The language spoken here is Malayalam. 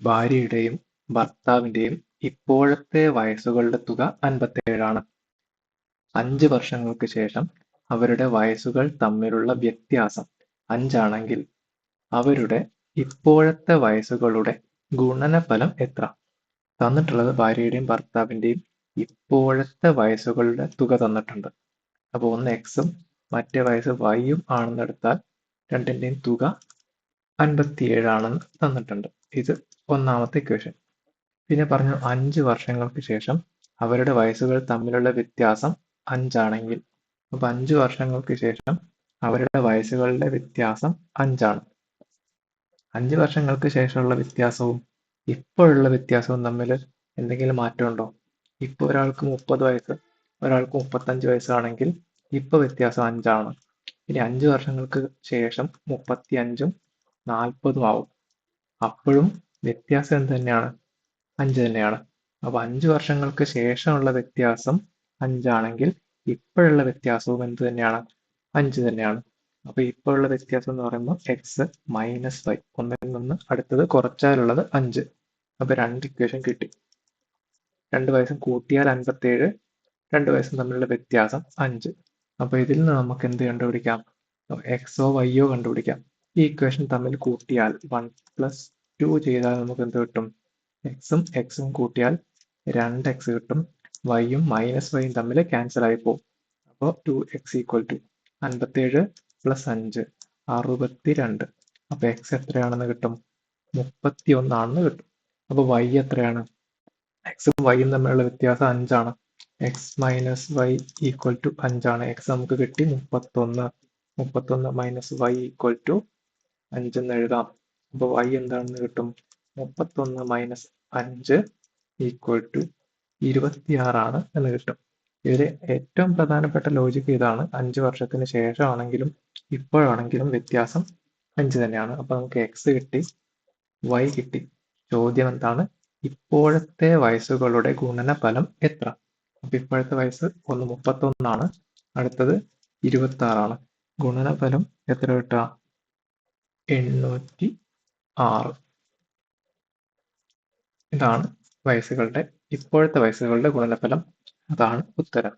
ഭാര്യയുടെയും ഭർത്താവിന്റെയും ഇപ്പോഴത്തെ വയസ്സുകളുടെ തുക 57ആണ്. 5 വർഷങ്ങൾക്ക് ശേഷം അവരുടെ വയസ്സുകൾ തമ്മിലുള്ള വ്യത്യാസം 5 ആണെങ്കിൽ അവരുടെ ഇപ്പോഴത്തെ വയസ്സുകളുടെ ഗുണനഫലം എത്ര? തന്നിട്ടുള്ളത് ഭാര്യയുടെയും ഭർത്താവിന്റെയും ഇപ്പോഴത്തെ വയസ്സുകളുടെ തുക തന്നിട്ടുണ്ട്. അപ്പോൾ ഒന്ന് എക്സും മറ്റേ വയസ്സ് വൈയും ആണെന്നെടുത്താൽ രണ്ടിൻ്റെയും തുക 57 ആണെന്ന് തന്നിട്ടുണ്ട്. ഇത് ഒന്നാമത്തെ ഇക്വേഷൻ. പിന്നെ പറഞ്ഞു 5 വർഷങ്ങൾക്ക് ശേഷം അവരുടെ വയസ്സുകൾ തമ്മിലുള്ള വ്യത്യാസം 5 ആണെങ്കിൽ, അപ്പൊ 5 വർഷങ്ങൾക്ക് ശേഷം അവരുടെ വയസ്സുകളുടെ വ്യത്യാസം 5 ആണ്. 5 വർഷങ്ങൾക്ക് ശേഷമുള്ള വ്യത്യാസവും ഇപ്പോഴുള്ള വ്യത്യാസവും തമ്മിൽ എന്തെങ്കിലും മാറ്റമുണ്ടോ? ഇപ്പോൾ ഒരാൾക്ക് 30 വയസ്സ്, ഒരാൾക്ക് 35 വയസ്സാണെങ്കിൽ ഇപ്പൊ വ്യത്യാസം 5 ആണ്. ഇനി 5 വർഷങ്ങൾക്ക് ശേഷം 35ഉം 40ഉം ആവും. അപ്പോഴും വ്യത്യാസം എന്ത് തന്നെയാണ്? 5 തന്നെയാണ്. അപ്പൊ 5 വർഷങ്ങൾക്ക് ശേഷമുള്ള വ്യത്യാസം 5 ആണെങ്കിൽ ഇപ്പോഴുള്ള വ്യത്യാസവും എന്ത് തന്നെയാണ്? 5 തന്നെയാണ്. അപ്പൊ ഇപ്പോഴുള്ള വ്യത്യാസം എന്ന് പറയുമ്പോൾ എക്സ് മൈനസ് വൈ, ഒന്നിൽ നിന്ന് അടുത്തത് കുറച്ചാലുള്ളത് 5. അപ്പൊ രണ്ട് ഇക്വേഷൻ കിട്ടി. 2 വയസ്സും കൂട്ടിയാൽ 57, 2 വയസ്സും തമ്മിലുള്ള വ്യത്യാസം 5. അപ്പൊ ഇതിൽ നിന്ന് നമുക്ക് എന്ത് കണ്ടുപിടിക്കാം? എക്സോ വൈയോ കണ്ടുപിടിക്കാം. ഈ ഇക്വേഷൻ തമ്മിൽ കൂട്ടിയാൽ 1+2 ചെയ്താൽ നമുക്ക് എന്ത് കിട്ടും? എക്സും എക്സും കൂട്ടിയാൽ 2x കിട്ടും. വൈയും മൈനസ് വൈയും തമ്മിൽ ക്യാൻസൽ ആയി പോകും. അപ്പോൾ 2x = 57 + 5 62. അപ്പൊ എക്സ് എത്രയാണെന്ന് കിട്ടും? 31 ആണെന്ന് കിട്ടും. അപ്പൊ വൈ എത്രയാണ്? എക്സും വൈയും തമ്മിലുള്ള വ്യത്യാസം 5 ആണ്. എക്സ് മൈനസ് വൈ = 5 ആണ്. എക്സ് നമുക്ക് കിട്ടി 31. 31 മൈനസ് വൈ = 5 എന്ന് എഴുതാം. അപ്പൊ വൈ എന്താണെന്ന് കിട്ടും? 31 മൈനസ് 5 = 26 ആണ് എന്ന് കിട്ടും. ഇതിൽ ഏറ്റവും പ്രധാനപ്പെട്ട ലോജിക്ക് ഇതാണ്. 5 വർഷത്തിന് ശേഷമാണെങ്കിലും ഇപ്പോഴാണെങ്കിലും വ്യത്യാസം 5 തന്നെയാണ്. അപ്പൊ നമുക്ക് എക്സ് കിട്ടി, വൈ കിട്ടി. ചോദ്യം എന്താണ്? ഇപ്പോഴത്തെ വയസ്സുകളുടെ ഗുണനഫലം എത്ര? അപ്പൊ ഇപ്പോഴത്തെ വയസ്സ് ഒന്ന് 31 ആണ്, അടുത്തത് 26 ആണ്. ഗുണനഫലം എത്ര കിട്ടുക? 806. ഇതാണ് ഇപ്പോഴത്തെ വയസ്സുകളുടെ ഗുണനഫലം. അതാണ് ഉത്തരം.